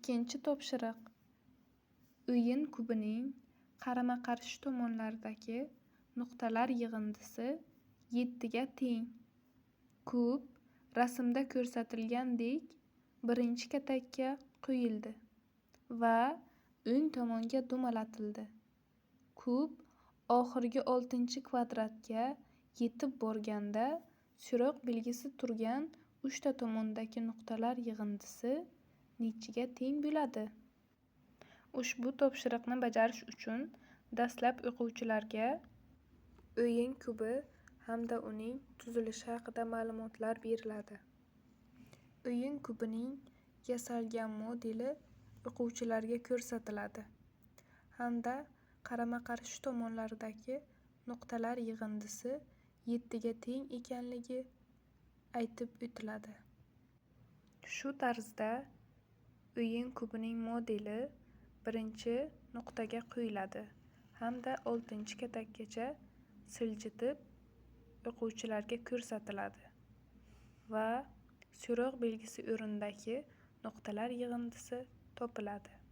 Ikkinchi topshiriq. O'yin kubining qarama-qarshi tomonlaridagi nuqtalar yig'indisi 7 ga teng. Kub rasmda ko'rsatilgandek birinchi katakka qo'yildi va o'ng tomonga dumalatildi. Kub oxirgi 6-kvadratga yetib borganda so'roq belgisi turgan 3 ta tomondagi nuqtalar yig'indisi nechiga teng bo'ladi? Ushbu topshiriqni bajarish uchun dastlab o'quvchilarga o'yin kubi hamda uning tuzilishi haqida ma'lumotlar beriladi. O'yin kubining yasalgan modeli o'quvchilarga ko'rsatiladi hamda qarama-qarshi tomonlaridagi nuqtalar yig'indisi 7 ga teng ekanligi aytib o'tiladi. Shu tarzda o'yin kubining modeli birinchi nuqtaga qo'yiladi hamda 6-katakgacha siljitib o'quvchilarga ko'rsatiladi va so'roq belgisi o'rnidagi nuqtalar yig'indisi topiladi.